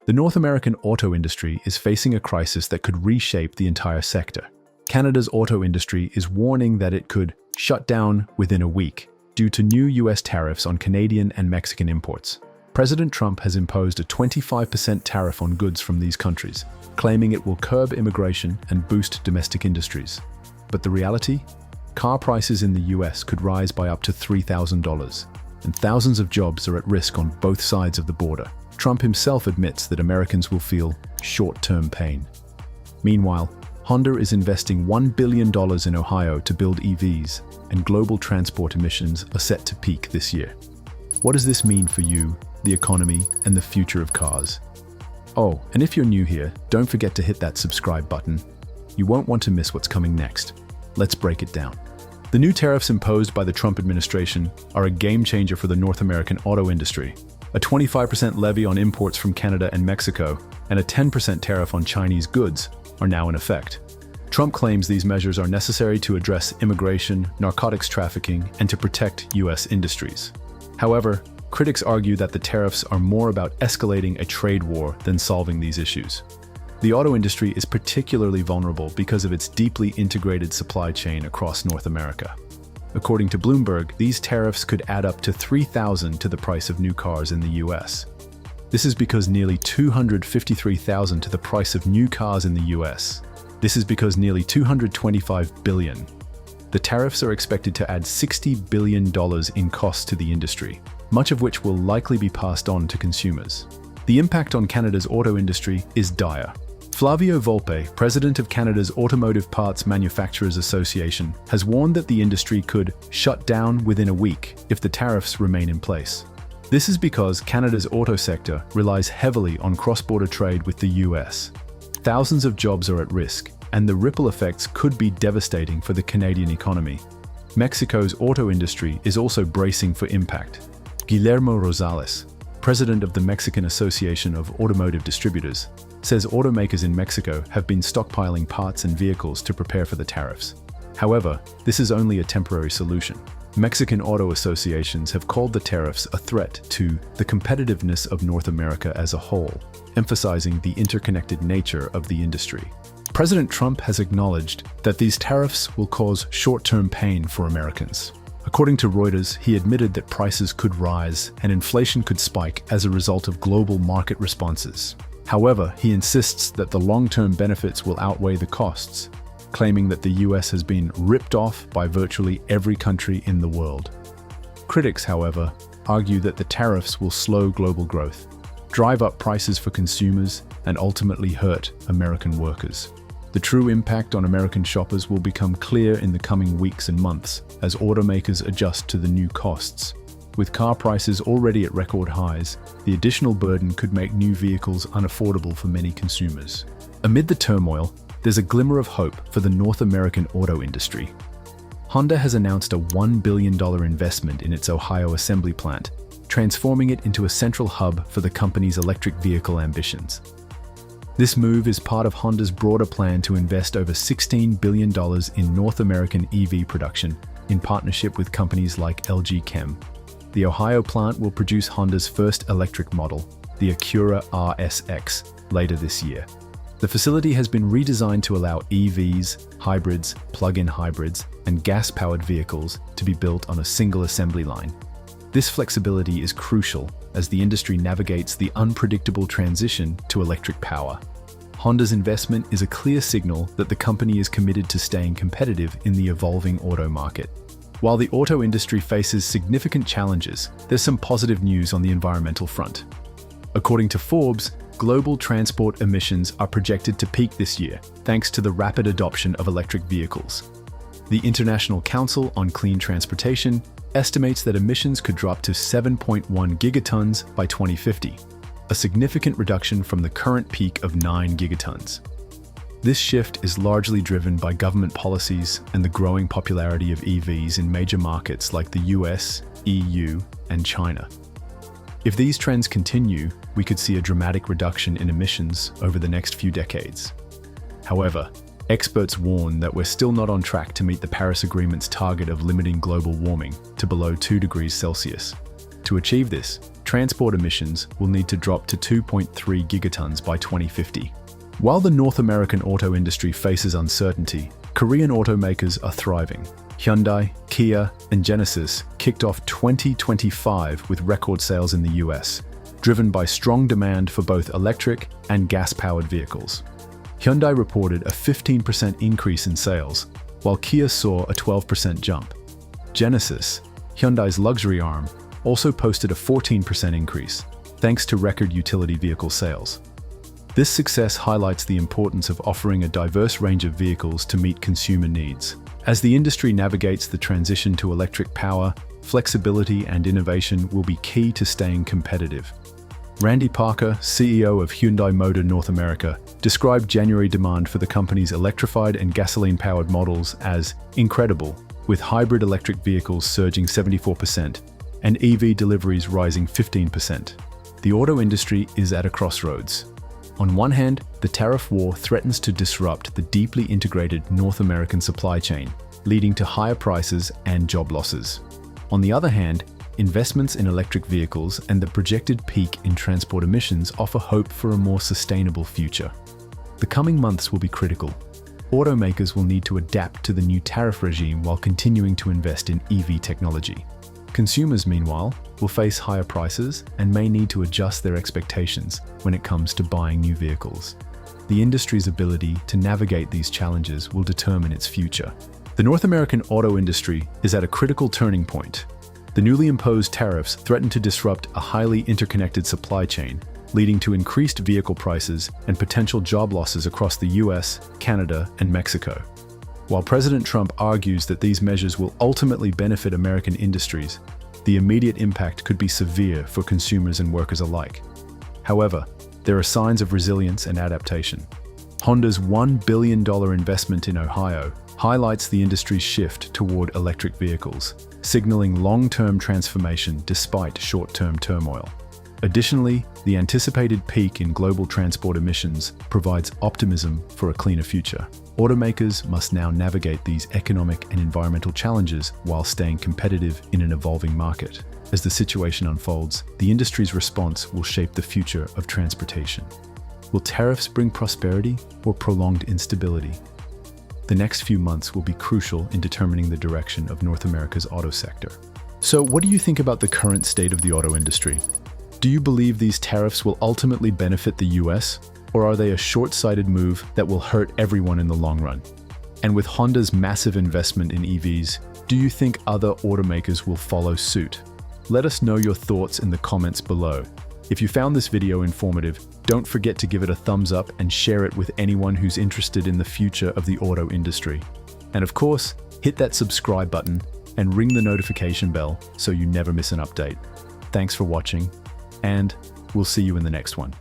The North American auto industry is facing a crisis that could reshape the entire sector. Canada's auto industry is warning that it could shut down within a week due to new US tariffs on Canadian and Mexican imports. President Trump has imposed a 25% tariff on goods from these countries, claiming it will curb immigration and boost domestic industries. But the reality? Car prices in the US could rise by up to $3,000, and thousands of jobs are at risk on both sides of the border. Trump himself admits that Americans will feel short-term pain. Meanwhile, Honda is investing $1 billion in Ohio to build EVs, and global transport emissions are set to peak this year. What does this mean for you, the economy, and the future of cars? Oh, and if you're new here, don't forget to hit that subscribe button. You won't want to miss what's coming next. Let's break it down. The new tariffs imposed by the Trump administration are a game changer for the North American auto industry. A 25% levy on imports from Canada and Mexico and a 10% tariff on Chinese goods are now in effect. Trump claims these measures are necessary to address immigration, narcotics trafficking, and to protect US industries. However, critics argue that the tariffs are more about escalating a trade war than solving these issues. The auto industry is particularly vulnerable because of its deeply integrated supply chain across North America. According to Bloomberg, these tariffs could add up to $3,000 to the price of new cars in the US. This is because nearly $253,000 to the price of new cars in the US. This is because nearly $225 billion. The tariffs are expected to add $60 billion in costs to the industry, much of which will likely be passed on to consumers. The impact on Canada's auto industry is dire. Flavio Volpe, president of Canada's Automotive Parts Manufacturers Association, has warned that the industry could shut down within a week if the tariffs remain in place. This is because Canada's auto sector relies heavily on cross-border trade with the US. Thousands of jobs are at risk, and the ripple effects could be devastating for the Canadian economy. Mexico's auto industry is also bracing for impact. Guillermo Rosales, president of the Mexican Association of Automotive Distributors, says automakers in Mexico have been stockpiling parts and vehicles to prepare for the tariffs. However, this is only a temporary solution. Mexican auto associations have called the tariffs a threat to the competitiveness of North America as a whole, emphasizing the interconnected nature of the industry. President Trump has acknowledged that these tariffs will cause short-term pain for Americans. According to Reuters, he admitted that prices could rise and inflation could spike as a result of global market responses. However, he insists that the long-term benefits will outweigh the costs, claiming that the US has been ripped off by virtually every country in the world. Critics, however, argue that the tariffs will slow global growth, drive up prices for consumers, and ultimately hurt American workers. The true impact on American shoppers will become clear in the coming weeks and months as automakers adjust to the new costs. With car prices already at record highs, the additional burden could make new vehicles unaffordable for many consumers. Amid the turmoil, there's a glimmer of hope for the North American auto industry. Honda has announced a $1 billion investment in its Ohio assembly plant, transforming it into a central hub for the company's electric vehicle ambitions. This move is part of Honda's broader plan to invest over $16 billion in North American EV production in partnership with companies like LG Chem. The Ohio plant will produce Honda's first electric model, the Acura RSX, later this year. The facility has been redesigned to allow EVs, hybrids, plug-in hybrids, and gas-powered vehicles to be built on a single assembly line. This flexibility is crucial as the industry navigates the unpredictable transition to electric power. Honda's investment is a clear signal that the company is committed to staying competitive in the evolving auto market. While the auto industry faces significant challenges, there's some positive news on the environmental front. According to Forbes, global transport emissions are projected to peak this year, thanks to the rapid adoption of electric vehicles. The International Council on Clean Transportation estimates that emissions could drop to 7.1 gigatons by 2050, a significant reduction from the current peak of 9 gigatons. This shift is largely driven by government policies and the growing popularity of EVs in major markets like the US, EU, and China. If these trends continue, we could see a dramatic reduction in emissions over the next few decades. However, experts warn that we're still not on track to meet the Paris Agreement's target of limiting global warming to below 2 degrees Celsius. To achieve this, transport emissions will need to drop to 2.3 gigatons by 2050. While the North American auto industry faces uncertainty, Korean automakers are thriving. Hyundai, Kia, and Genesis kicked off 2025 with record sales in the US, driven by strong demand for both electric and gas-powered vehicles. Hyundai reported a 15% increase in sales, while Kia saw a 12% jump. Genesis, Hyundai's luxury arm, also posted a 14% increase, thanks to record utility vehicle sales. This success highlights the importance of offering a diverse range of vehicles to meet consumer needs. As the industry navigates the transition to electric power, flexibility and innovation will be key to staying competitive. Randy Parker, CEO of Hyundai Motor North America, described January demand for the company's electrified and gasoline-powered models as incredible, with hybrid electric vehicles surging 74% and EV deliveries rising 15%. The auto industry is at a crossroads. On one hand, the tariff war threatens to disrupt the deeply integrated North American supply chain, leading to higher prices and job losses. On the other hand, investments in electric vehicles and the projected peak in transport emissions offer hope for a more sustainable future. The coming months will be critical. Automakers will need to adapt to the new tariff regime while continuing to invest in EV technology. Consumers, meanwhile, will face higher prices and may need to adjust their expectations when it comes to buying new vehicles. The industry's ability to navigate these challenges will determine its future. The North American auto industry is at a critical turning point. The newly imposed tariffs threaten to disrupt a highly interconnected supply chain, leading to increased vehicle prices and potential job losses across the US, Canada, and Mexico. While President Trump argues that these measures will ultimately benefit American industries, the immediate impact could be severe for consumers and workers alike. However, there are signs of resilience and adaptation. Honda's $1 billion investment in Ohio highlights the industry's shift toward electric vehicles, signaling long-term transformation despite short-term turmoil. Additionally, the anticipated peak in global transport emissions provides optimism for a cleaner future. Automakers must now navigate these economic and environmental challenges while staying competitive in an evolving market. As the situation unfolds, the industry's response will shape the future of transportation. Will tariffs bring prosperity or prolonged instability? The next few months will be crucial in determining the direction of North America's auto sector. So, what do you think about the current state of the auto industry? Do you believe these tariffs will ultimately benefit the US, or are they a short-sighted move that will hurt everyone in the long run? And with Honda's massive investment in EVs, do you think other automakers will follow suit? Let us know your thoughts in the comments below. If you found this video informative, don't forget to give it a thumbs up and share it with anyone who's interested in the future of the auto industry. And of course, hit that subscribe button and ring the notification bell so you never miss an update. Thanks for watching, and we'll see you in the next one.